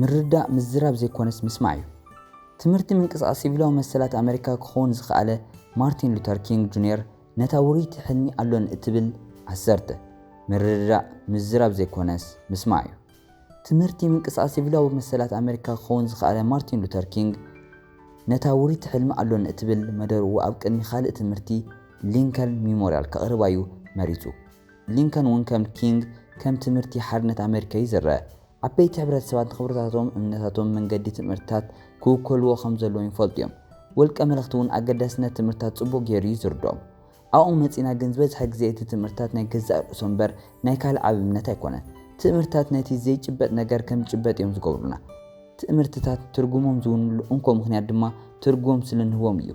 ምርዳእ ምዝራብ ዘይኮነስ ምስማዕ እዩ ትምህርቲ ምንቅስቃስ ሲቪላዊ መሰላት ኣሜሪካ ክኾን ዝኽኣለ ማርቲን ሉተር ኪንግ ጁኒየር ነታ ውሪት ሕልሚ ኣሎን እትብል 10 ምርዳእ ምዝራብ ዘይኮነስ ምስማዕ እዩ ትምህርቲ ምንቅስቃስ ሲቪላዊ መሰላት ኣሜሪካ ክኾን ዝኽኣለ ማርቲን ሉተር ኪንግ ነታ ውሪት ሕልሚ ኣሎን እትብል መደርኡ ኣብ ቅድሚ ካልእ ትምህርቲ ሊንከን ሜሞሪያል ከቕርባዩ መሪጹ ሊንከን እውን ከም ኪንግ ከም ትምህርቲ ሓርነት ኣሜሪካ ይዝረአ ዓበይቲ ሕብረተሰባት ንኽብረታቶም እምነታቶም መንገዲ ትምህርትታት ክውከልዎ ከም ዘለዎም ይፈልጡ እዮም ወልቀ መልእኽቲ እውን ኣገዳስነት ትምህርትታት ጽቡቕ ጌሩ ይዝርዶም ኣብኡ መፂና ግን ዝበዝሐ ግዜ እቲ ትምህርትታት ናይ ገዛእ ርእሶም እምበር ናይ ካልእ ዓቢ እምነት ኣይኮነን ትምህርትታት ነቲ ዘይጭበጥ ነገር ከም ጭበጥ እዮም ዝገብሩና ትምህርትታት ትርጉሞም ዝውንሉ እንኮ ምክንያት ድማ ትርጉም ስለንህቦም እዩ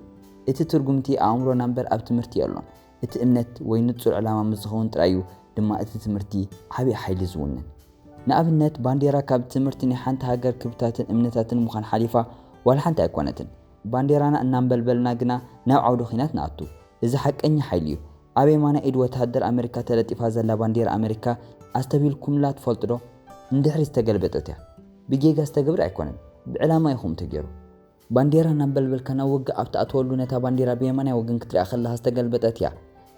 እቲ ትርጉምቲ ኣእምሮና እምበር ኣብ ትምህርቲ የሎን እቲ እምነት ወይ ንጹር ዕላማ ምዝኸውን ጥራዩ ድማ እቲ ትምህርቲ ዓቢ ሓይሊ ዝውንን ንኣብነት ባንዴራ ካብ ትምህርቲ ናይ ሓንቲ ሃገር ክብታትን እምነታትን ምዃን ሓሊፋ ዋላ ሓንቲ ኣይኮነትን ባንዴራና እናንበልበልና ግና ናብ ዓውደ ኺናት ንኣቱ እዚ ሓቀኛ ሓይሊ እዩ ኣብ የማና ኢድ ወተሃደር ኣሜሪካ ተለጢፋ ዘላ ባንዴራ ኣሜሪካ ኣስተቢልኩምላ ትፈልጡ ዶ እንድሕሪ ዝተገልበጠት እያ ብጌጋ ዝተገብረ ኣይኮነን ብዕላማ ይኹም ተገይሩ ባንዴራ እናንበልበልካ ናብ ውግእ ኣብ ተኣትወሉ ነታ ባንዴራ ብየማናይ ወገን ክትሪኣ ከለኻ ዝተገልበጠት እያ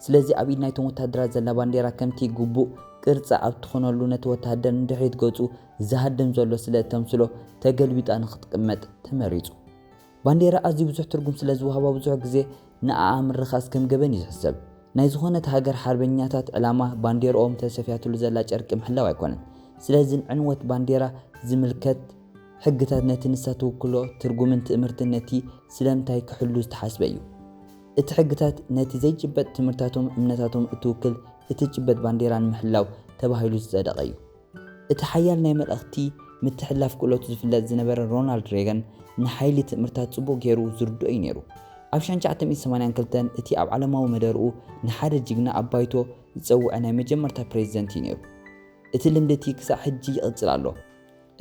ስለዚ ኣብ ኢድ ናይቶም ወተሃደራት ዘላ ባንዴራ ከምቲ ግቡእ ቅርጻ ኣብ ትኾነሉ ነቲ ወተሃደር እንድሕሪት ገጹ ዝሃድም ዘሎ ስለ እተምስሎ ተገልቢጣ ንኽትቅመጥ ተመሪጹ ባንዴራ ኣዝዩ ብዙሕ ትርጉም ስለ ዝወሃባ ብዙሕ ግዜ ንኣኣ ምርኻስ ከም ገበን እዩ ዝሕሰብ ናይ ዝኾነት ሃገር ሓርበኛታት ዕላማ ባንዴርኦም ተሰፊያትሉ ዘላ ጨርቂ ምሕላው ኣይኮነን ስለዚ ዕንወት ባንዴራ ዝምልከት ሕግታት ነቲ ንሳ ትውክሎ ትርጉምን ትእምርትን ነቲ ስለምንታይ ክሕሉ ዝተሓስበ እዩ እቲ ሕግታት ነቲ ዘይጭበጥ ትምህርታቶም እምነታቶም እትውክል እቲ ጭበጥ ባንዴራ ንምሕላው ተባሂሉ ዝጸደቐ እዩ እቲ ሓያል ናይ መልእኽቲ ምትሕልላፍ ክእለቱ ዝፍለጥ ዝነበረ ሮናልድ ሬገን ንሓይሊ ትምህርታት ጽቡቕ ገይሩ ዝርድኦ እዩ ነይሩ ኣብ 1982 እቲ ኣብ ዓለማዊ መደርኡ ንሓደ ጅግና ኣባይቶ ዝጸውዐ ናይ መጀመርታ ፕሬዚደንት እዩ ነይሩ እቲ ልምዲ እቲ ክሳብ ሕጂ ይቕጽል ኣሎ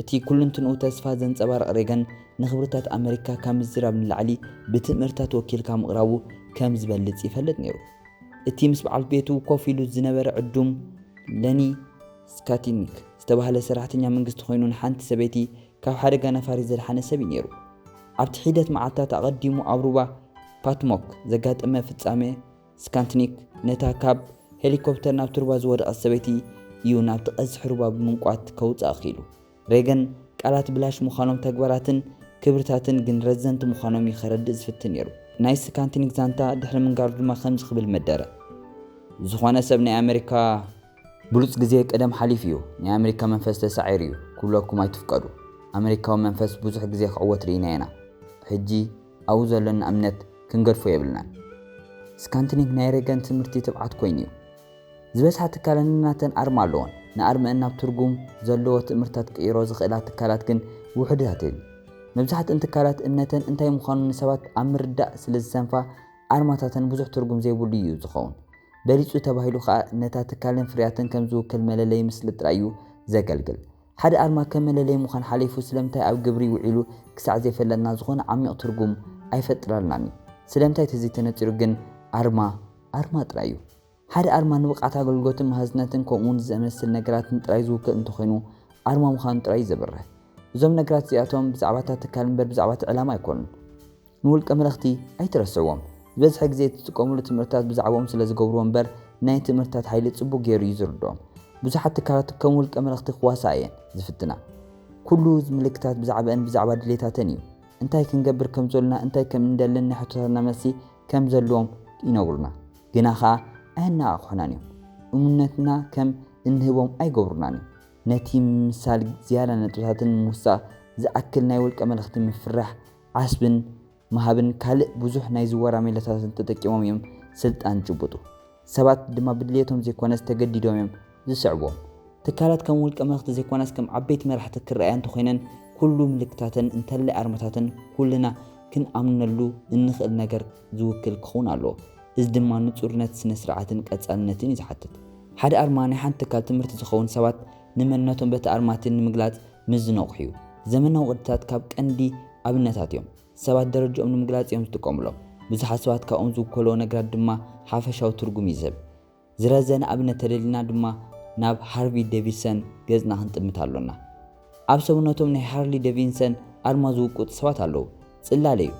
እቲ ኩልንትንኡ ተስፋ ዘንጸባርቕ ሬገን ንኽብርታት ኣሜሪካ ካብ ምዝራብ ንላዕሊ ብትምህርታት ወኪልካ ምቕራቡ ከም ዝበልጽ ይፈልጥ ነይሩ እቲ ምስ በዓል ቤቱ ኮፍ ኢሉ ዝነበረ ዕዱም ለኒ ስካቲኒክ ዝተባህለ ሰራሕተኛ መንግስቲ ኮይኑ ንሓንቲ ሰበይቲ ካብ ሓደጋ ነፋሪ ዘድሓነ ሰብ ነይሩ ኣብቲ ሒደት መዓልትታት ኣቐዲሙ ኣብ ሩባ ፓትሞክ ዘጋጠመ ፍጻሜ ስካቲኒክ ነታ ካብ ሄሊኮፕተር ናብ ቱርባ ዝወደቐት ሰበይቲ እዩ ናብቲ ቀዝሒ ሩባ ብምንቋት ከውፅእ ኣኺሉ ሬገን ቃላት ብላሽ ምዃኖም ተግባራትን ክብርታትን ግን ረዘንቲ ምዃኖም ይኸረድእ ዝፍትን ነይሩ ናይ ስካቲኒክ ዛንታ ድሕሪ ምንጋሩ ድማ ከምዚ ክብል መደረ ዝኾነ ሰብ ናይ ኣሜሪካ ብሉጽ ግዜ ቀደም ሓሊፍ እዩ ናይ ኣሜሪካ መንፈስ ተሳዒር እዩ ኩለኩም ኣይትፍቀዱ ኣሜሪካዊ መንፈስ ብዙሕ ግዜ ክዕወት ርኢና ኢና ሕጂ ኣብኡ ዘለና እምነት ክንገድፎ የብልናን ስካቲኒክ ናይ ሬገን ትምህርቲ ትብዓት ኮይኑ እዩ ዝበዝሓ ትካላትናተን ኣርማ ኣለዎን ንኣርመአን ናብ ትርጉም ዘለዎ ትምህርታት ቅይሮ ዝኽእላ ትካላት ግን ውሕዳት እዮም መብዛሕትአን ትካላት እምነተን እንታይ ምዃኑ ንሰባት ኣብ ምርዳእ ስለ ዝሰንፋ ኣርማታተን ብዙሕ ትርጉም ዘይብሉ እዩ ዝኸውን በሊጹ ተባሂሉ ከዓ ነታ ትካልን ፍርያትን ከም ዝውክል መለለይ ምስሊ ጥራይ እዩ ዘገልግል ሓደ ኣርማ ከም መለለይ ምዃን ሓሊፉ ስለምንታይ ኣብ ግብሪ ውዒሉ ክሳዕ ዘይፈለጥና ዝኾነ ዓሚቕ ትርጉም ኣይፈጥራልናን እዩ ስለምንታይ ተዘይተነፂሩ ግን ኣርማ ጥራይ እዩ ሓደ ኣርማ ንብቕዓት ኣገልግሎትን ማህዝነትን ከምኡውን ዝመስል ነገራትን ጥራይ ዝውክል እንተኾይኑ ኣርማ ምዃኑ ጥራይ ዘብርህ እዞም ነገራት እዚኣቶም ብዛዕባታት ትካል እምበር ብዛዕባት ዕላማ ኣይኮኑን ንውልቀ መልእኽቲ ኣይትረስዕዎም ዝበዝሐ ግዜ እትጥቀሙሉ ትምህርትታት ብዛዕባኦም ስለ ዝገብርዎ እምበር ናይ ትምህርትታት ሓይሊ ጽቡቕ ገይሩ እዩ ዝርድኦም ብዙሓት ትካላት ከም ውልቀ መልእኽቲ ክዋሳ እየን ዝፍትና ኩሉ ምልክታት ብዛዕባን ብዛዕባ ድሌታተን እዩ እንታይ ክንገብር ከም ዘለና እንታይ ከም እንደልን ናይ ሕቶታትና መልሲ ከም ዘለዎም ይነግሩና ግና ከዓ ኣየናቕሑናን እዮም እሙነትና ከም እንህቦም ኣይገብሩናን እዮም ነቲ ምሳል ዝያዳ ነጥብታትን ምውሳኽ ዝኣክል ናይ ውልቀ መልእኽቲ ምፍራሕ ዓስብን መሃብን ካልእ ብዙሕ ናይ ዝወራ ሜላታትን ተጠቂሞም እዮም ስልጣን ጭብጡ ሰባት ድማ ብድሌቶም ዘይኮነስ ተገዲዶም እዮም ዝስዕብዎም ትካላት ከም ውልቀ መልእኽቲ ዘይኮነስ ከም ዓበይቲ መራሕቲ ክረኣያ እንተኾይነን ኩሉ ምልክታትን እንተላይ ኣርማታትን ኩልና ክንኣምነሉ እንኽእል ነገር ዝውክል ክኸውን ኣለዎ እዚ ድማ ንጹርነት ስነ ስርዓትን ቀጻልነትን ይዝሓትት ሓደ ኣርማ ናይ ሓንቲ ትካል ትምህርቲ ዝኸውን ሰባት ንመንነቶም በቲ ኣርማትን ንምግላጽ ምዝነቑሕ እዩ ዘመናዊ ቅድታት ካብ ቀንዲ ኣብነታት እዮም ሰባት ደረጃኦም ንምግላጽ እዮም ዝጥቀሙሎም ብዙሓት ሰባት ካብኦም ዝውከልዎ ነገራት ድማ ሓፈሻዊ ትርጉም ይዝህብ ዝረዘነ ኣብነት ተደሊና ድማ ናብ ሃርቪ ዴቪድሰን ገጽና ክንጥምት ኣሎና ኣብ ሰውነቶም ናይ ሃርሊ ዴቪድሰን ኣርማ ዝውቅጡ ሰባት ኣለዉ ጽላል እዩ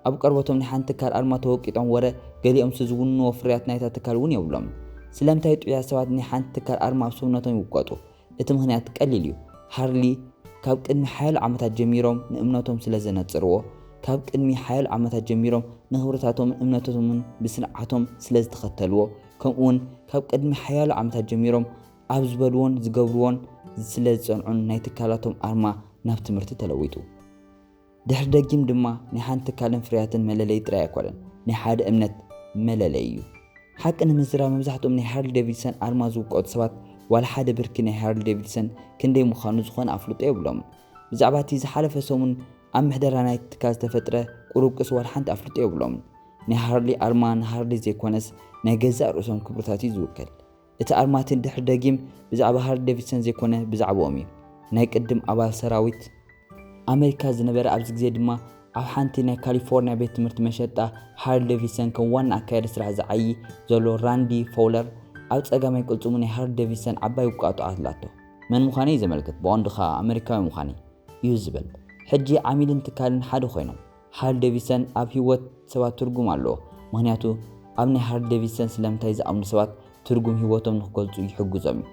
ኣብ ቀርቦቶም ናይ ሓንቲ ትካል ኣርማ ተወቂጦም ወረ ገሊኦም ዝውንዎ ፍርያት ናይታ ትካል እውን የብሎም ስለምንታይ ጥያ ሰባት ናይ ሓንቲ ትካል ኣርማ ኣብ ሰውነቶም ይውቀጡ እቲ ምክንያት ቀሊል እዩ ሃርሊ ካብ ቅድሚ ሓያሎ ዓመታት ጀሚሮም ንእምነቶም ስለ ዘነጽርዎ ካብ ቅድሚ ሓያሎ ዓመታት ጀሚሮም ንኽብረታቶም እምነቶምን ብስንዓቶም ስለ ዝተኸተልዎ ከምኡውን ካብ ቅድሚ ሓያሎ ዓመታት ጀሚሮም ኣብ ዝበልዎን ዝገብርዎን ስለ ዝጸንዑን ናይ ትካላቶም ኣርማ ናብ ትምህርቲ ተለዊጡ ድሕሪ ደጊም ድማ ናይ ሓንቲ ትካልን ፍርያትን መለለይ ጥራይ ኣይኮነን ናይ ሓደ እምነት መለለይ እዩ ሓቂ ንምዝራብ መብዛሕትኦም ናይ ሃርሊ ዴቪድሰን ኣርማ ዝውቀጡ ሰባት ዋላ ሓደ ብርኪ ናይ ሃርሊ ዴቪድሰን ክንደይ ምዃኑ ዝኾነ ኣፍልጦ የብሎም ብዛዕባ እቲ ዝሓለፈ ሰሙን ኣብ ምሕደራ ናይ ትካል ዝተፈጥረ ቁርቅስ ዋላ ሓንቲ ኣፍልጦ የብሎም ናይ ሃርሊ ኣርማ ንሃርሊ ዘይኮነስ ናይ ገዛእ ርእሶም ክብርታት እዩ ዝውክል እቲ ኣርማትን ድሕሪ ደጊም ብዛዕባ ሃርሊ ዴቪድሰን ዘይኮነ ብዛዕባኦም እዩ ናይ ቅድም ኣባል ሰራዊት ኣሜሪካ ዝነበረ ኣብዚ ግዜ ድማ ኣብ ሓንቲ ናይ ካሊፎርኒያ ቤት ትምህርቲ መሸጣ ሃርሊ ዴቪድሰን ከም ዋና ኣካያዲ ስራሕ ዝዓይ ዘሎ ራንዲ ፎውለር ኣብ ጸጋማይ ቅልጽሙ ናይ ሃርሊ ዴቪድሰን ዓባይ ውቃጦ ኣትላቶ መን ምዃነ እዩ ዘመልክት ብቐንዱኻ ኣሜሪካዊ ምዃነ እዩ ዝብል ሕጂ ዓሚልን ትካልን ሓደ ኮይኖም ሃርሊ ዴቪድሰን ኣብ ህይወት ሰባት ትርጉም ኣለዎ ምክንያቱ ኣብ ናይ ሃርሊ ዴቪድሰን ስለምንታይ ዝኣምኑ ሰባት ትርጉም ህይወቶም ንክገልጹ ይሕግዞም እዩ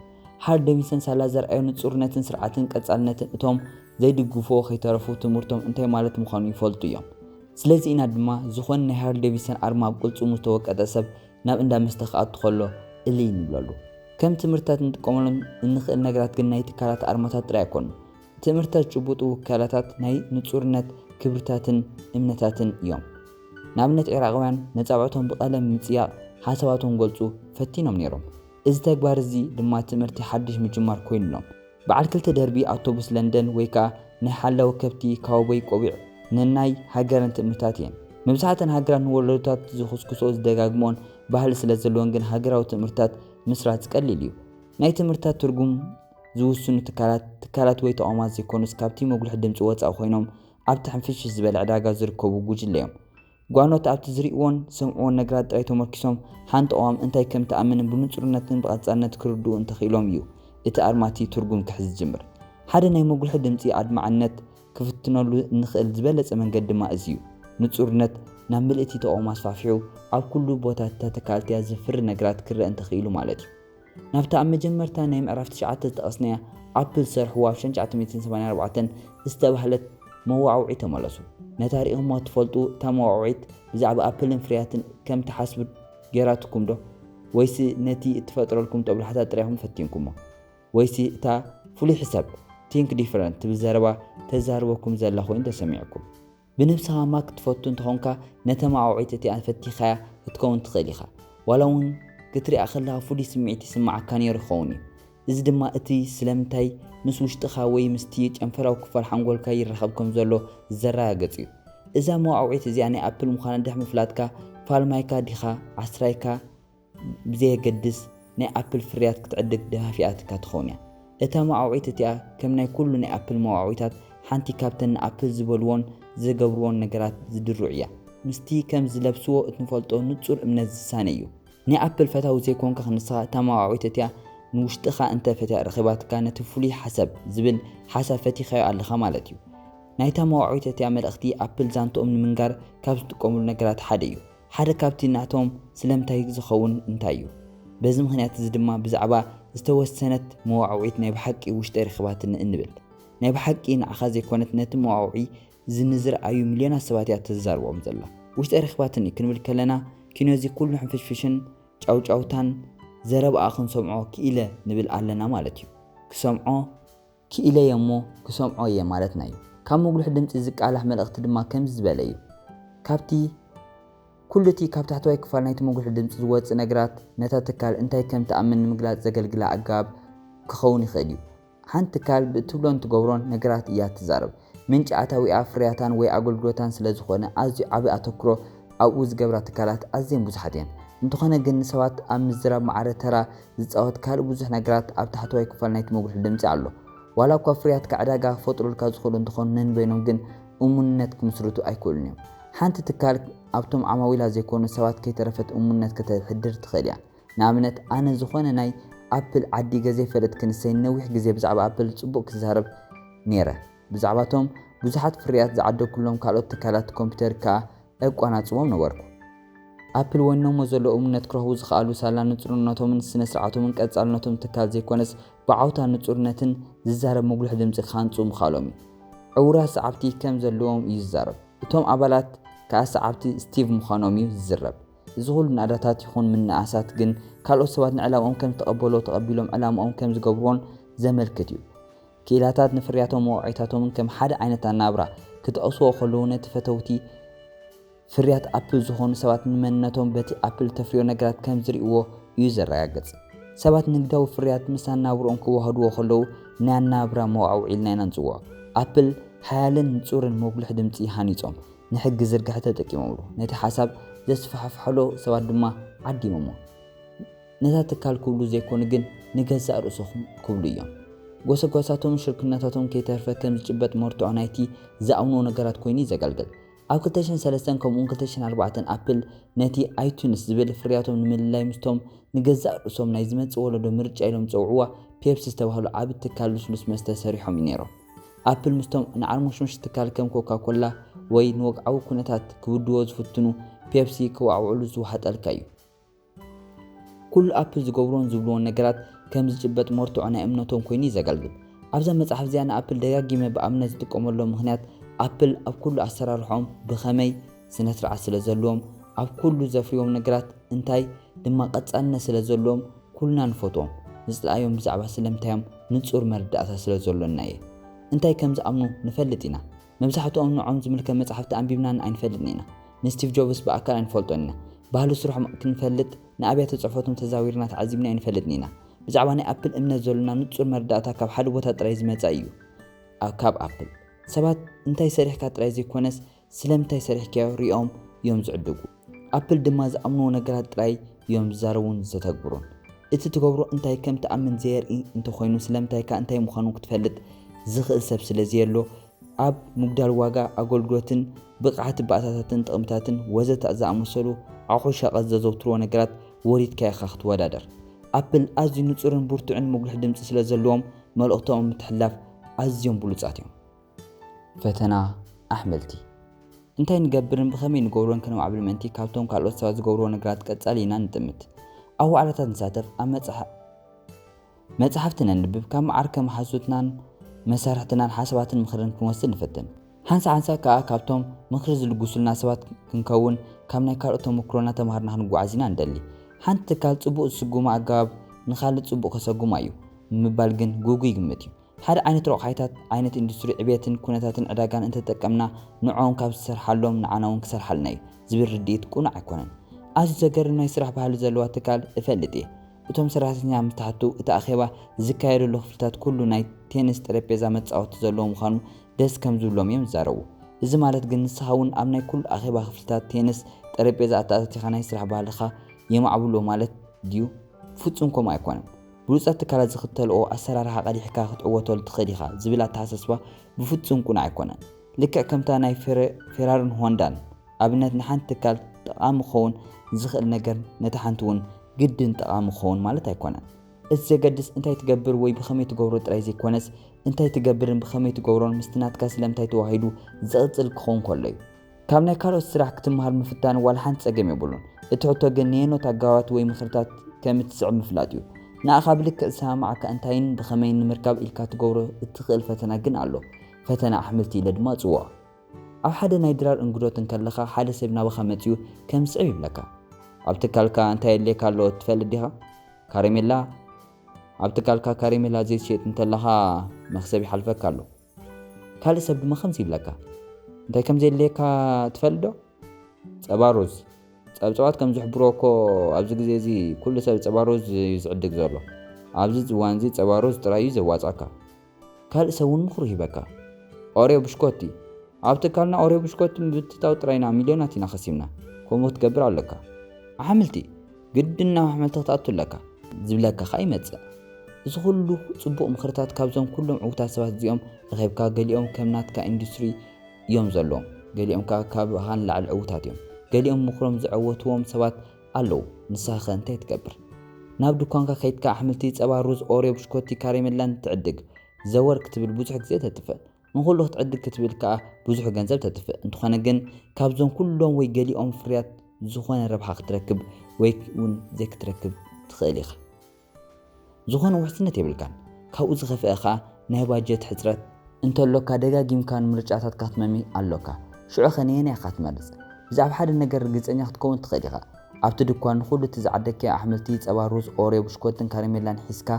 ሃርሊ ዴቪድሰን ሳላ ዘርአዮ ንጹርነትን ስርዓትን ቀጻልነትን እቶም ዘይድግፎ ከይተረፉ ትምህርቶም እንታይ ማለት ምዃኑ ይፈልጡ እዮም ስለዚ ኢና ድማ ዝኾነ ናይ ሃርሊ ዴቪድሰን ኣርማ ኣብ ቅልጽሙ ዝተወቀጠ ሰብ ናብ እንዳ መስተ ክኣቱ ከሎ እልይ ንብለሉ ከም ትምህርታት እንጥቀመሎም እንኽእል ነገራት ግን ናይ ትካላት ኣርማታት ጥራይ ኣይኮኑ ትምህርታት ጭቡጡ ውካላታት ናይ ንጹርነት ክብርታትን እምነታትን እዮም ንኣብነት ኢራቃውያን ነፃውዕቶም ብቐለም ምጽያቕ ሓሳባቶም ገልጹ ፈቲኖም ነይሮም እዚ ተግባር እዚ ድማ ትምህርቲ ሓድሽ ምጅማር ኮይኑሎም በዓል ክልተ ደርቢ ኣውቶቡስ ለንደን ወይ ከዓ ናይ ሓላዊ ከብቲ ካውቦይ ቆቢዕ ንናይ ሃገረን ትምህርታት እየን መብዛሕትአን ሃገራት ንወለዶታት ዝኽስክሶ ዝደጋግሞን ባህሊ ስለ ዘለዎን ግን ሃገራዊ ትምህርታት ምስራት ዝቀሊል እዩ ናይ ትምህርታት ትርጉም ዝውስኑ ትካላት ወይ ተቋማት ዘይኮኑስ ካብቲ መጉልሒ ድምፂ ወፃኢ ኮይኖም ኣብቲ ሕንፍሽ ዝበለ ዕዳጋ ዝርከቡ ጉጅለ እዮም ጓኖት ኣብቲ ዝሪእዎን ሰምዕዎን ነገራት ጥራይ ተመርኪሶም ሓንቲ እዋም እንታይ ከም ተኣምንን ብንጹርነትን ብቐጻልነት ክርድኡ እንተኽኢሎም እዩ እቲ ኣርማቲ ትርጉም ክሕዝ ዝጅምር ሓደ ናይ መጉልሒ ድምፂ ኣድማዕነት ክፍትነሉ እንኽእል ዝበለጸ መንገዲ ድማ እዚ እዩ ንጹርነት ናብ ምልእቲ ተቋም ኣስፋፊሑ ኣብ ኩሉ ቦታታት ተተካልትያ ዝፍሪ ነገራት ክርአ እንተኽኢሉ ማለት እዩ ናብታ ኣብ መጀመርታ ናይ ምዕራፍ 9 ዝተቐስነያ ኣፕል ሰርሕዋ 1984 ዝተባህለት መዋዕውዒ ተመለሱ ነታ ሪኢኹሞ ትፈልጡ እታ መዋዕውዒት ብዛዕባ ኣፕልን ፍርያትን ከም ተሓስቡ ጌራትኩም ዶ ወይስ ነቲ እትፈጥረልኩም ጦብላሕታት ጥራይኹም ፈቲንኩሞ ወይስ እታ ፍሉይ ሕሳብ ቲንክ ዲፈረንት ትብል ዘረባ ተዛርበኩም ዘላ ኮይኑ ተሰሚዕኩም ብነፍስኻ ማ ክትፈቱ እንተኾንካ ነታ መዋዕውዒት እቲኣ ፈቲኻያ ክትከውን ትኽእል ኢኻ ዋላ እውን ክትሪኣ ከለኻ ፍሉይ ስምዒት ይስማዓካ ነይሩ ይኸውን እዩ እዚ ድማ እቲ ስለምንታይ ምስ ውሽጥኻ ወይ ምስቲ ጨንፈራዊ ክፋል ሓንጎልካ ይረኸብኩም ዘሎ ዘረጋግጽ እዩ እዛ መዋዕውዒት እዚኣ ናይ ኣፕል ምዃና ድሕሪ ምፍላጥካ ፋልማይካ ዲኻ ዓስራይካ ብዘየገድስ ናይ ኣፕል ፍርያት ክትዕድግ ደፋፊኣትካ ትኸውን እያ እታ መዋዕውዒት እቲኣ ከም ናይ ኩሉ ናይ ኣፕል መዋዕውዒታት ሓንቲ ካብተን ኣፕል ዝበልዎን ዝገብርዎን ነገራት ዝድርዑ እያ ምስቲ ከም ዝለብስዎ እትንፈልጦ ንጹር እምነት ዝሳነ እዩ ናይ ኣፕል ፈታዊ ዘይኮንካ ክንስኻ እታ መዋዕውዒት እቲኣ ንውሽጥኻ እንተ ፈትያ ረኺባትካ ነቲ ፍሉይ ሓሳብ ዝብል ሓሳብ ፈቲኻዮ ኣለኻ ማለት እዩ ናይታ መዋዕውዒት እቲኣ መልእኽቲ ኣፕል ዛንቶኦም ንምንጋር ካብ ዝጥቀሙሉ ነገራት ሓደ እዩ ሓደ ካብቲ ናቶም ስለምንታይ ዝኸውን እንታይ እዩ በዚ ምክንያት እዚ ድማ ብዛዕባ ዝተወሰነት መዋዕውዒት ናይ ብሓቂ ውሽጢ ረኺባትን እንብል ናይ ብሓቂ ንዓኻ ዘይኮነት ነቲ መዋዕውዒ ዝንዝርኣዩ ሚልዮናት ሰባት እያ ተዛርቦም ዘላ ውሽጢ ረኺባትን ክንብል ከለና ኪኖዚ ኩሉ ሕንፍሽፍሽን ጫውጫውታን ዘረብኣ ክንሰምዖ ክኢለ ንብል ኣለና ማለት እዩ ክሰምዖ ክኢለ የሞ ክሰምዖ እየ ማለትና እዩ ካብ መጉልሒ ድምፂ ዝቃላሕ መልእኽቲ ድማ ከምዚ ዝበለ እዩ ካብቲ ኩሉቲ ካብ ታሕተዋይ ክፋል ናይቲ መጉልሒ ድምፂ ዝወፅእ ነገራት ነታ ትካል እንታይ ከም ተኣምን ንምግላጽ ዘገልግላ ኣገባብ ክኸውን ይኽእል እዩ ሓንቲ ትካል ብእትብሎን ትገብሮን ነገራት እያ ትዛረብ ምንጪ ኣታዊኣ ፍርያታን ወይ ኣገልግሎታን ስለ ዝኾነ ኣዝዩ ዓብዪ ኣተኩሮ ኣብኡ ዝገብራ ትካላት ኣዝየን ብዙሓት እየን እንተኾነ ግን ሰባት ኣብ ምዝራብ ማዕረ ተራ ዝፃወት ካልእ ብዙሕ ነገራት ኣብ ታሕተዋይ ክፋል ናይቲ መጉልሒ ድምፂ ኣሎ ዋላ እኳ ፍርያት ዕዳጋ ክፈጥሩልካ ዝኽእሉ እንትኾኑ ነንበይኖም ግን እሙንነት ክምስርቱ ኣይክእሉን እዮም ሓንቲ ትካል ኣብቶም ዓማዊላ ዘይኮኑ ሰባት ከይተረፈት እሙንነት ከተሕድር ትኽእል እያ ንኣብነት ኣነ ዝኾነ ናይ ኣፕል ዓዲ ገዘይ ፈለጥ ክንሰይ ነዊሕ ግዜ ብዛዕባ ኣፕል ጽቡቕ ክዛረብ نيرة بزعباتهم بزحات فريات زعدو كلهم كالوت تكالات كمبيوتر كا أقواناتهم نوركو أبل وينهم وزلو أمنت كرهوز خالو سالا نصرناتهم من السنة سرعاتهم من كاتسالناتهم تكال زي كونس بعوتا نصرناتن ززارب مقلوح دمزي خانصوم خالومي عورا سعبتي كم زلوهم يزارب توم عبالات كأسعبتي ستيف مخانومي زرب زغول ناداتات يخون من نعاسات جن كالو سوات نعلام كم تقبلهم علام كم زقبرون زملكتيو كيلاتات نفرياتهم وعيتاتهم كم حد عينة النابرة كتقصوا خلونا تفتوتي فريات أبل زخون سوات منتهم بتي أبل تفريو نجرات كم زريقو يوزر راجز سوات نقدو فريات مسان نابرون كوهدو خلو نان نابرة موعو عيلنا ننزوا أبل حالا نصور الموبل حدمتي هانيتهم نحق زرقحة تكيمولو نتي حساب زسفحف حلو سوات دما عدي ممو نتا تكال كولو زي كونجن نجزا رؤسهم كولو يوم ጎሰጓሳቶም ሽርክነታቶም ከይተርፈ ከም ዝጭበጥ መርትዖ ናይቲ ዝኣምኖ ነገራት ኮይኑ ይዘጋልገል ኣብ 2003 ከምኡን 2004 ኣፕል ነቲ ኣይቱንስ ዝብል ፍርያቶም ንምልላይ ምስቶም ንገዛእ ርእሶም ናይ ዝመጽእ ወለዶ ምርጫ ኢሎም ፀውዕዋ ፔፕሲ ዝተባህሉ ዓብ ትካል ልስሉስ መስተ ሰሪሖም ነይሮም ኣፕል ምስቶም ንዓርሙሽሙሽ ትካል ከም ኮካኮላ ወይ ንወግዓዊ ኩነታት ክውድዎ ዝፍትኑ ፔፕሲ ክዋዕውዕሉ ዝወሓጠልካ እዩ ኩሉ ኣፕል ዝገብሮን ዝብልዎን ነገራት كم زجبت مرتو عنا امنتهم كويني زغلغل ابزا مصحف زيانا ابل دغاغيمه بامنه زتقوملو مخنيات ابل اب كل اسرارهم بخمي سنسرع سلازلوم اب كل زفريوم نغرات انتاي دما قصانه سلازلوم كلنا نفوتوم نزلايوم بزعبا سلمتايم نصور مرداتا سلازلوناي انتاي كم زامنو نفلطينا ممسحتهم نعم زملك مصحفت انبيبنا انفلطنينا نستيف جوبس باكل انفلطنا ባህሉ ስሩሖም ክንፈልጥ ንኣብያተ ጽሑፎቶም ተዛዊርና ተዓዚብና እንፈልጥኒና ብዛዕባ ናይ ኣፕል እምነት ዘለና ንጹር መርዳእታ ካብ ሓደ ቦታ ጥራይ ዝመጻ እዩ ካብ ኣፕል ሰባት እንታይ ሰሪሕካ ጥራይ ዘይኮነስ ስለምንታይ ሰሪሕካ ሪኦም እዮም ዝዕድጉ ኣፕል ድማ ዝኣምንዎ ነገራት ጥራይ እዮም ዝዛረቡን ዝተግብሩን እቲ ትገብሮ እንታይ ከም ተኣምን ዘየርኢ እንተኾይኑ ስለምንታይ ካ እንታይ ምዃኑ ክትፈልጥ ዝኽእል ሰብ ስለዘየሎ ኣብ ሙግዳል ዋጋ ኣገልግሎትን ብቕዓት ባእታታትን ጥቕምታትን ወዘተ ዝኣመሰሉ ኣቑሑ ሸቐጥ ዘዘውትርዎ ነገራት ወሪድካ ኢኻ ክትወዳደር ኣፕል ኣዝዩ ንጹርን ብርቱዕን መጉልሕ ድምፂ ስለዘለዎም መልእኽቶም ምትሕልላፍ ኣዝዮም ብሉጻት እዮም ፈተና ኣሕመልቲ እንታይ ንገብርን ብኸመይ ንገብሮን ከነማዕብል ምእንቲ ካብቶም ካልኦት ሰባት ዝገብርዎ ነገራት ቀጻሊ ኢና ንጥምት ኣብ ዋዕላታት ንሳተፍ ኣብ መጽሓፍቲ ነንብብ ካብ መዓርከ መሓዙትናን መሳርሕትናን ሓሳባትን ምኽርን ክንወስድ ንፈትን ሓንሳ ከዓ ካብቶም ምኽሪ ዝልግሱልና ሰባት ክንከውን ካብ ናይ ካልኦት ተመክሮና ተማሃርና ክንጓዓዝ ኢና እንደሊ ሓንቲ ትካል ጽቡቕ ዝስጉማ ኣገባብ ንኻልእ ጽቡቕ ከሰጉማ እዩ ምባል ግን ጉጉ ይግምት እዩ ሓደ ዓይነት ረቑሓታት ዓይነት ኢንዱስትሪ ዕብየትን ኩነታትን ዕዳጋን እንተጠቀምና ንዖም ካብ ዝሰርሓሎም ንዓናውን ክሰርሓልና እዩ ዝብል ርድኢት ቁኑዕ ኣይኮነን ኣዝዩ ዘገርም ናይ ስራሕ ባህሊ ዘለዋ ትካል እፈልጥ እየ እቶም ሰራሕተኛ ምትሓቱ እቲ ኣኼባ ዝካየደሉ ክፍልታት ኩሉ ናይ ቴኒስ ጠረጴዛ መጻወቲ ዘለዎ ምዃኑ ደስ ከም ዝብሎም እዮም ዝዛረቡ እዚ ማለት ግን ንስኻውን ኣብ ናይ ኩሉ ኣኼባ ክፍልታት ቴኒስ ጠረጴዛ ኣታኣቲኻ ናይ ስራሕ ባህልኻ የማዕብሎ ማለት ድዩ ፍጹም ከምኡ ኣይኮነን ብሉጻት ትካላት ዝኽተልኦ ኣሰራርሓ ቀዲሕካ ክትዕወተሉ ትኽእል ኢኻ ዝብል ኣተሓሳስባ ብፍጹም ቁኑዕ ኣይኮነን ልክዕ ከምታ ናይ ፌራርን ሆንዳን ኣብነት ንሓንቲ ትካል ጠቓሚ ክኸውን ዝኽእል ነገር ነቲ ሓንቲ እውን ግድን ጠቓሚ ክኸውን ማለት ኣይኮነን እቲ ዘገድስ እንታይ ትገብር ወይ ብኸመይ ትገብሮ ጥራይ ዘይኮነስ እንታይ ትገብርን ብኸመይ ትገብሮን ምስትናትካ ስለምንታይ ተዋሂዱ ዝቕፅል ክኸውን ከሎ እዩ ካብ ናይ ካልኦት ስራሕ ክትመሃር ምፍታን ዋላ ሓንቲ ፀገም የብሉን እቲ ሕቶ ግን ንየኖት ኣገባባት ወይ ምኽርታት ከም እትስዕብ ምፍላጥ እዩ ንኣኻ ብልክዕ ዝሰማዓካ እንታይን ብኸመይን ንምርካብ ኢልካ ትገብሮ እትኽእል ፈተና ግን ኣሎ ፈተና ኣሕምልቲ ኢለ ድማ ጽውዖ ኣብ ሓደ ናይ ድራር እንግዶትን ከለኻ ሓደ ሰብ ናባኻ መፅዩ ከም ዝስዕብ ይብለካ ኣብ ትካልካ እንታይ የድልየካ ኣሎ ትፈልጥ ዲኻ ካራሜላ ኣብ ትካልካ ካራሜላ ዘይትሸጥ እንተለኻ መኽሰብ ይሓልፈካ ኣሎ ካልእ ሰብ ድማ ከምዚ ይብለካ እንታይ ከም ዘድልየካ ትፈልጥ ዶ ፀባ ሩዝ ፀብፀባት ከም ዝሕብሮ እኮ ኣብዚ ግዜ እዚ ኩሉ ሰብ ፀባ ሩዝ እዩ ዝዕድግ ዘሎ ኣብዚ እዋን እዚ ፀባ ሩዝ ጥራይ እዩ ዘዋፅአካ ካልእ ሰብ እውን ምኽሪ ይህበካ ኦሬዮ ብሽኮቲ ኣብ ትካልና ኦሬዮ ብሽኮቲ ብትታው ጥራይና ሚልዮናት ኢና ኸሲምና ከምኡ ትገብር ኣለካ ኣሕምልቲ ግድና ኣሕምልቲ ክትኣቱ ኣለካ ዝብለካ ኸ ይመፅእ እዚ ኩሉ ጽቡቕ ምኽርታት ካብዞም ኩሎም ዕውታት ሰባት እዚኦም ረኺብካ ገሊኦም ከም ናትካ ኢንዱስትሪ እዮም ዘለዎም ገሊኦም ካብ ሃን ላዕሊ ዕውታት እዮም ገሊኦም ምኽሮም ዝዕወትዎም ሰባት ኣለዉ ንስኻ ኸ እንታይ ትገብር ናብ ድኳንካ ከይድካ ኣሕምልቲ ፀባ ሩዝ ኦሬዮ ብሽኮቲ ካራሜላን ትዕድግ زور كتب البوزح جزء تتفق نقوله تعد كتب الكا بوزح جنزب تتفق انتو خانا جن كابزون كلهم ويجلي أم فريات زخون ربح تركب ويكون زيك تركب تخيليخ زخون وحسنة تبلكان كاوز خفاخا نهباجت حسرت انت لوكا دغاغيم كان مرجعات كاتممي اللوكا شعو خنينه خاتمالس بزعب حد النجر جزئني ክትكون تخيليخا ኣብቲ ድኳን ሁሉ ትዝዓደከ ኣሕምልቲ ጸባ ሩዝ ኦሬዮ ብሽኮትን ካራሜላን ሒስካ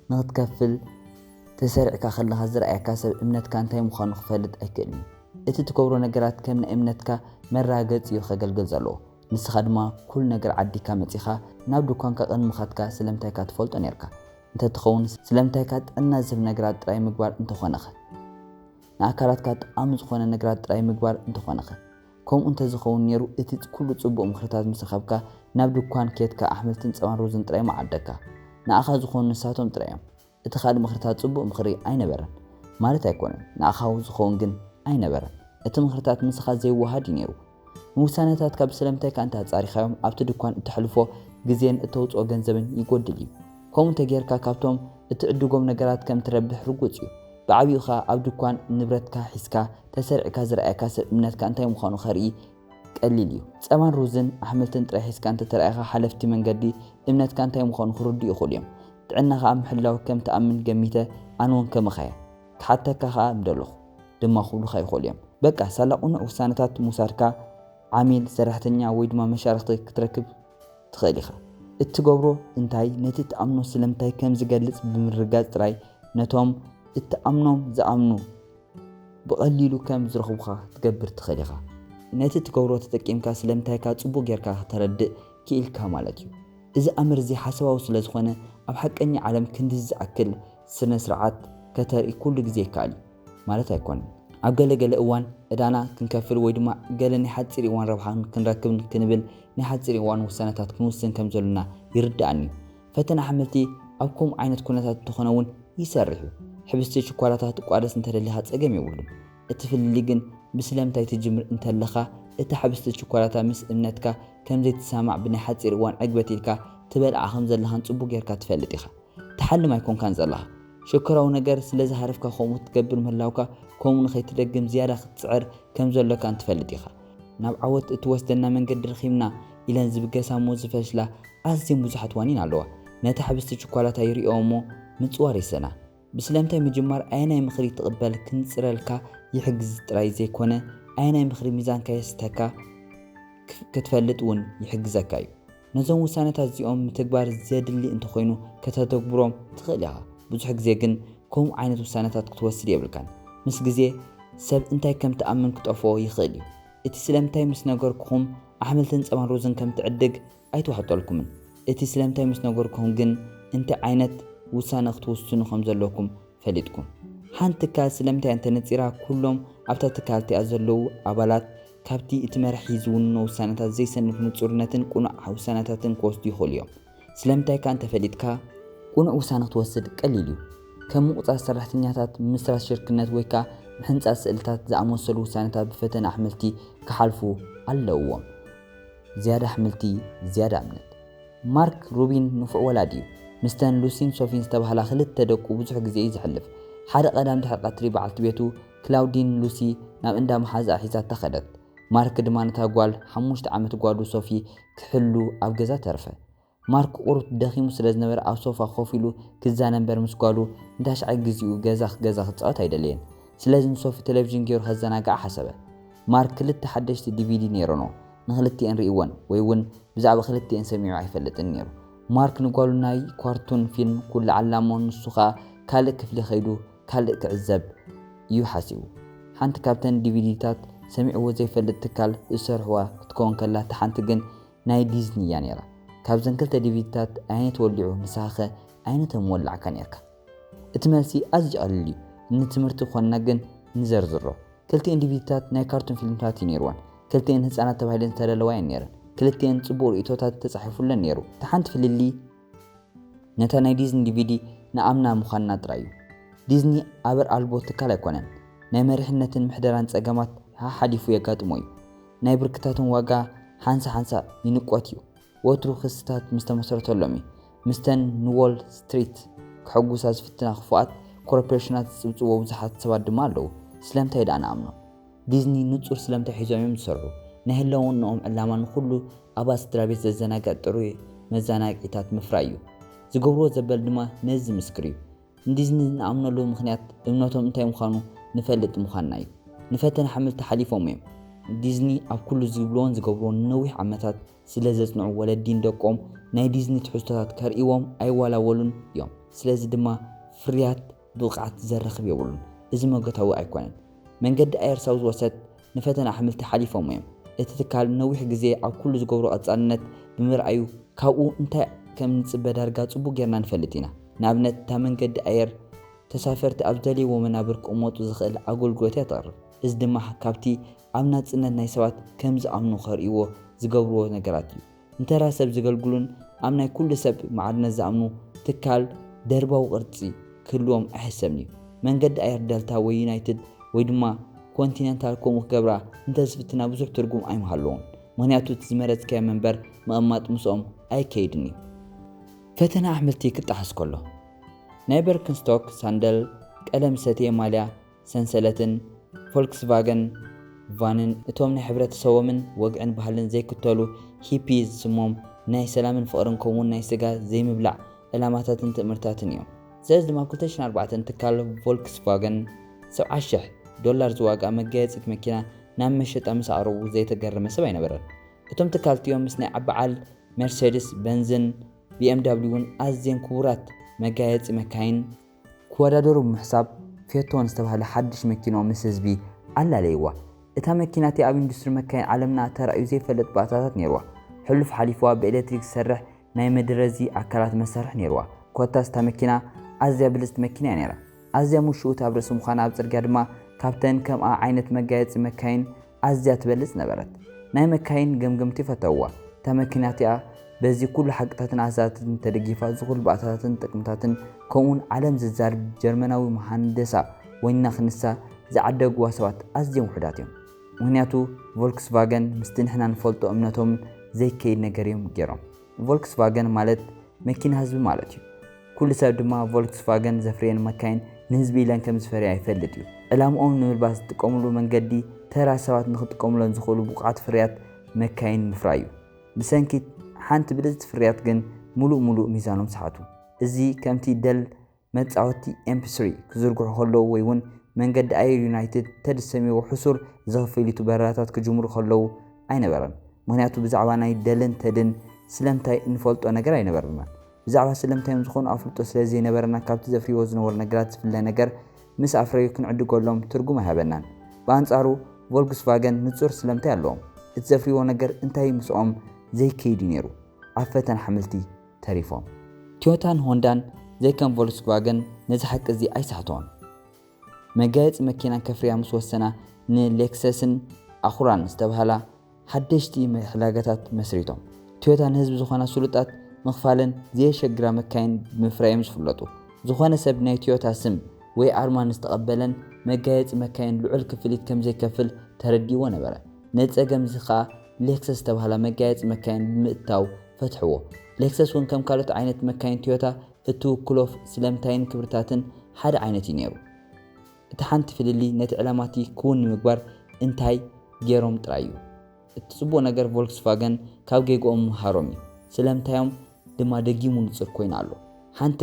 ንኽትከፍል ተሰሪዕካ ከለኻ ዝረኣየካ ሰብ እምነትካ እንታይ ምዃኑ ክፈልጥ ኣይክእልን እቲ ትገብሮ ነገራት ከም ናይ እምነትካ መራገጽ እዩ ከገልግል ዘሎ ንስኻ ድማ ኩል ነገር ዓዲካ መጺኻ ናብ ድኳንካ ቅድምኻትካ ስለምንታይካ ትፈልጦ ነርካ እንተ ትኸውን ስለምንታይካ ጥዕና ዝህብ ነገራት ጥራይ ምግባር እንተኾነኸ ንኣካላትካ ጠቃሚ ዝኾነ ነገራት ጥራይ ምግባር እንተኾነኸ كم أنت زخون نيرو إتت كل تصب مخرطات مسخبكا نبدو كان كيتكا أحملتن صوان روزن تراي مع عدكا نأخذ زخون نساتهم ترايم اتخاذ مخرطات تصب مخري أين برا مالت يكون نأخذ زخون جن أين برا ات مخرطات مسخات زي وهادي نيرو موسانتات كبسلمتك أنت هتصاري خيام أبتدو كان تحلفو جزين التوت أو جنزبن يقود لي كم أنت جيركا كابتوم اتعدو قوم نجارات كم تربح رجوتيو بعبيوخا أبدو كان نبرتكا حسكا تسرعكا زرعكا سبنتكا أنت يمخانو خرئي قليليو صوان روزن أحملتن ترى حسكا أنت ترعيخا حلفتي من قدي إمنتكا أنت يمخانو خردي يخوليم تعناخا محلاو كم تأمن جميته عنوان كمخايا حتى كخا مدلوخ دما خولو خاي يخوليم بقى سلاقونا وسانتات مساركا عامل سرحتنيا ويدما مشارختك تركب تخيليخا اتقبرو انتاي نتي تأمنو سلمتاي كم زقلس بمرقات تراي نتوم التأمنهم زأمنو بقليلو كم زرخوخا تقبر تخليخا نتي تكورو تتكيمكا سلمتايكا تصبو غيركا تردق كيلكا مالتيو إذا أمر زي حسوا وصل زخونة أب حقني عالم كندز أكل سنة سرعات كتاري كل جزي كالي مالتا يكون أقل قل أوان إدانا كنكفر ويدما قال نحاد سيري وان ربحان كنراكب كنبل نحاد سيري وان وسانتات كنوسن كم زلنا يرد عني فتنا حملتي أبكم عينة كونتات تخونون يسرحو حبستي شوكولاتات قوادس انت اللي هتصقم يولم اتفللي جن بسلامتاي تجمر انت لخا اتا حبستي شوكولاتا مس امنتكا كم زي تسامع بني حصير وان عقبتيلكا تبلع خمزه لهان صبو غيركا تفلطيخا تحل ما يكون كان زلها شكراو ነገር ስለዚ حرفكا خومو تكبر مهلاوكا كومو نخيتدغم زياده ختصعر كم زلكا انت تفلطيخا ناب عوت اتوسدنا منقد رخيمنا الى زبقسامو زفشلا ازي مزحت وانين علوا نتا حبستي شوكولاتا يريومو مصوار يسنا بسلامتاي مجمار ايناي مخري تقبل كنصرلكا يحجز طراي زي كونه ايناي مخري ميزان كايستكا كتفلط ون يحجزكاي نزوم وسانتات زيوم متغبار زيدلي انت خوينو كتتغبروم تخليها بزح غزي كن كوم عينت وسانتات كتوسد يبلكان مس غزي سب انتاي كم تامن كطفو يخلي اتي سلامتاي مس نغركم احملتن صمان روزن كم تعدق ايتوحطلكم اتي سلامتاي مس نغركم جن انت عينت وسانه توسنو خمزلكم فليتكم حنتكا سلامتي انت نصيرا كلهم ابتا تكالتي ازلو ابالات كابتي اتمرح يزونو وسانتات زي سنف نصورنتن قنا وسانتاتن كوستي خوليوم سلامتي كانت فليتكا قنا وسانه توسد قليليو كم قطع سرحتنياتات مسرات شركنات ويكا محنصا سئلتات زعموسلو وسانتات بفتن احملتي كحالفو اللووم زياده احملتي زياده امنت مارك روبين نفع ولاديو مستن لوسين سوفين استبهلا خلت تدقو بزح غزي يزحلف حدا قدام تحت قطري بعلت بيتو كلاودين لوسي ناب اندا محازا حيزات تخدت مارك دمانتا قوال 5 عامت قوادو صوفي كحلو اب غزا ترفه مارك قرط دخيمو سلاز نبر اب صوفا خوفيلو كزا نمبر مسقالو انتاش عجزيو غزا تصوت هيدلين سلازم صوفي تلفزيون غير خزاناقع حسبه مارك لت حدشت دي في دي نيرونو نخلتي انريوان ويون بزعب خلتي انسميعو عيفلت النيرو مارك نقولو ناي كارتون فيلم كل علامون نسخه كالك كفلي خيدو كالك كعزب يحاسبو حانت كابتن ديفيديتات سمعوا زي فلت تكال يسرحوا تكون كلا تحانت جن ناي ديزني يعني را كابزن كلتا ديفيديتات عينت ولعو مساخه عينت مولع كان يركا اتمالسي ازج قاللي ان تمرت خونا جن نزرزرو كلتين ديفيديتات ناي كارتون فيلمات ينيروان كلتين هصانات تبعيدن تدلواي نيرن كلتين صبور ايتوتات تصحفولن نيرو تحانت فللي نتا ناي ديزني ديفيدي نامنا مخنا طرايو ديزني ابر البو تكال يكونن ناي مرحنتن محدران صقمات حديفو يغاطموي ناي بركتاتن واغا حانسا ينقوتيو وترو خستات مستمسرتولمي مستن نول ستريت كحغوساس فتنا خفات ኮርፖሬሽናት ዝፅውፅዎ ብዙሓት ሰባት ድማ ኣለዉ ስለምንታይ ዳኣ ንኣምኖ ዲዝኒ ንጹር ስለምንታይ ሒዞም እዮም ዝሰርሑ ናይ ህልውንኦም ዕላማ ንኹሉ ኣባላት ስድራቤት ዘዘናግዕ ጥሩይ መዘናግዒታት ምፍራይ እዩ ዝገብርዎ ዘበል ድማ ነዚ ምስክር እዩ ዲዝኒ ንኣምነሉ ምክንያት እምነቶም እንታይ ምዃኑ ንፈልጥ ምዃንና እዩ ንፈተና ሓምልቲ ሓሊፎም እዮም ዲዝኒ ኣብ ኩሉ ዝብልዎን ዝገብርዎን ነዊሕ ዓመታት ስለ ዘጽንዑ ወለዲን ደቆም ናይ ዲዝኒ ትሕዝቶታት ከርእዎም ኣይዋላወሉን እዮም ስለዚ ድማ ፍርያት ብቕዓት ዘረኽብ የብሉን እዚ መገታዊ ኣይኮነን መንገዲ ኣየር ሳውዝ ወሰት ንፈተና ሓምልቲ ሓሊፎም እዮም እቲ ትካል ነዊሕ ግዜ ኣብ ኩሉ ዝገብሮ ቀጻልነት ብምርኣዩ ካብኡ እንታይ ከም ንጽበ ዳርጋ ጽቡቕ ጌርና ንፈልጥ ኢና ንኣብነት እታ መንገዲ ኣየር ተሳፈርቲ ኣብ ዝደልይዎ መናብር ክቕመጡ ዝኽእል ኣገልግሎት ተቕርብ እዚ ድማ ካብቲ ኣብ ናጽነት ናይ ሰባት ከም ዝኣምኑ ከርእይዎ ዝገብርዎ ነገራት እዩ እንተራ ሰብ ዝገልግሉን ኣብ ናይ ኩሉ ሰብ ማዕድነት ዝኣምኑ ትካል ደርባዊ ቅርጺ ክህልዎም ኣይሕሰብን እዩ መንገዲ ኣየር ደልታ ወይ ዩናይትድ ወይ ድማ ኮንቲነንታል ከምኡ ክገብራ እንተዝፍትና ብዙሕ ትርጉም ኣይመሃለዎን ምክንያቱ እቲ ዝመረጽከዮ መንበር ምቕማጥ ምስኦም ኣይከይድን እዩ ፈተና ኣሕምልቲ ክጣሓስ ከሎ ናይ በርክንስቶክ ሳንደል ቀለም ሰትየ ማልያ ሰንሰለትን ፎልክስቫገን ቫንን እቶም ናይ ሕብረተሰቦምን ወግዕን ባህልን ዘይክተሉ ሂፒዝ ስሞም ናይ ሰላምን ፍቕርን ከምኡውን ናይ ስጋ ዘይምብላዕ ዕላማታትን ትእምርታትን እዮም ስለዚ ድማ 2004 ትካል ቮልክስቫገን $70,000 ዝዋጋ መጋየፂት መኪና ናብ መሸጣ ምስ ኣቕረቡ ዘይተገረመ ሰብ ኣይነበረን እቶም ትካልቲኦም ምስ ናይ በዓል ሜርሴዲስ ቤንዝን BMWን ኣዝየን ክቡራት መጋየፂ መካይን ክወዳደሩ ብምሕሳብ ፌቶን ዝተባህለ ሓድሽ መኪኖም ምስ ህዝቢ ኣላለይዋ እታ መኪናቲ ኣብ ኢንዱስትሪ መካይን ዓለምና ተራእዩ ዘይፈለጥ ባእታታት ነይርዋ ሕሉፍ ሓሊፍዋ ብኤሌክትሪክ ዝሰርሕ ናይ መድረዚ ኣካላት መሳርሒ ነይርዋ ኮታስ እታ መኪና ኣዝያ ብልጽቲ መኪና እያ ነይራ ኣዝያ ሙሽኡት ኣብ ርእሲ ምዃና ኣብ ጽርግያ ድማ ካብተን ከምኣ ዓይነት መጋየፂ መካይን ኣዝያ ትበልጽ ነበረት ናይ መካይን ገምገምቲ ፈተውዋ እታ መኪናቲኣ በዚ ኩሉ ሓቅታትን ኣዛትን ተደጊፋ ዝኹል ባእታታትን ጥቅምታትን ከምኡን ዓለም ዝዛርብ ጀርመናዊ መሃንደሳ ወይና ክንሳ ዝዓደግዋ ሰባት ኣዝዮም ውሕዳት እዮም ምክንያቱ ቮልክስቫገን ምስቲ ንሕና ንፈልጦ እምነቶም ዘይከይድ ነገር እዮም ገይሮም ቮልክስቫገን ማለት መኪና ህዝቢ ማለት እዩ ኩሉ ሰብ ድማ ቮልክስቫገን ዘፍርየን መካይን ንህዝቢ ኢለን ከም ዝፈርያ ይፈልጥ እዩ ዕላምኦም ንምልባስ ዝጥቀምሉ መንገዲ ተራ ሰባት ንክጥቀምሎን ዝኽእሉ ቡቕዓት ፍርያት መካይን ምፍራይ እዩ ብሰንኪ ሓንቲ ብልጽቲ ፍርያት ግን ሙሉእ ሚዛኖም ሰዓቱ እዚ ከምቲ ደል መጻወቲ MP3 ክዝርግሑ ከለዉ ወይ እውን መንገዲ ኣየር ዩናይትድ ተድሰሚዎ ሕሱር ዘኽፈሊቱ በረራታት ክጅምሩ ከለዉ ኣይነበረን ምክንያቱ ብዛዕባ ናይ ደልን ተድን ስለምታይ እንፈልጦ ነገር ኣይነበረናን ብዛዕባ ስለምታይም ዝኾኑ ኣፍልጦ ስለዘይነበረና ካብቲ ዘፍርይዎ ዝነበሩ ነገራት ዝፍለ ነገር ምስ ኣፍረዩ ክንዕድገሎም ትርጉም ኣይሃበናን ብኣንጻሩ ቮልክስቫገን ንጹር ስለምታይ ኣለዎም እቲ ዘፍርይዎ ነገር እንታይ ምስኦም ዘይከይድ ነይሩ ኣብ ፈተና ሓምልቲ ተሪፎም ቶዮታን ሆንዳን ዘይከም ቮልክስቫገን ነዚ ሓቂ እዚ ኣይሳሕቶን መጋየፂ መኪና ከፍርያ ምስ ወሰና ንሌክሰስን ኣኹራን ዝተባህላ ሓደሽቲ መሕላጋታት መስሪቶም ቶዮታ ንህዝቢ ዝኾና ስሉጣት ምኽፋልን ዘየሸግራ መካይን ብምፍራዮም ዝፍለጡ ዝኾነ ሰብ ናይ ቶዮታ ስም ወይ ኣርማ ንዝተቐበለን መጋየፂ መካይን ልዑል ክፍሊት ከም ዘይከፍል ተረዲዎ ነበረ ነፀገም እዚ ከዓ ሌክሰስ ዝተባህላ መጋየፂ መካይን ብምእታው ፈትሕዎ ሌክሰስ እውን ከም ካልኦት ዓይነት መካይን ቶዮታ እትውክሎ ስለምታይን ክብርታትን ሓደ ዓይነት እዩ ነይሩ እቲ ሓንቲ ፍልሊ ነቲ ዕላማቲ ክውን ንምግባር እንታይ ገይሮም ጥራይ እዩ እቲ ጽቡቕ ነገር ቮልክስቫገን ካብ ገይጎኦም ምሃሮም እዩ ስለምታዮም ድማ ደጊሙ ንጹር ኮይኑ ኣሎ ሓንቲ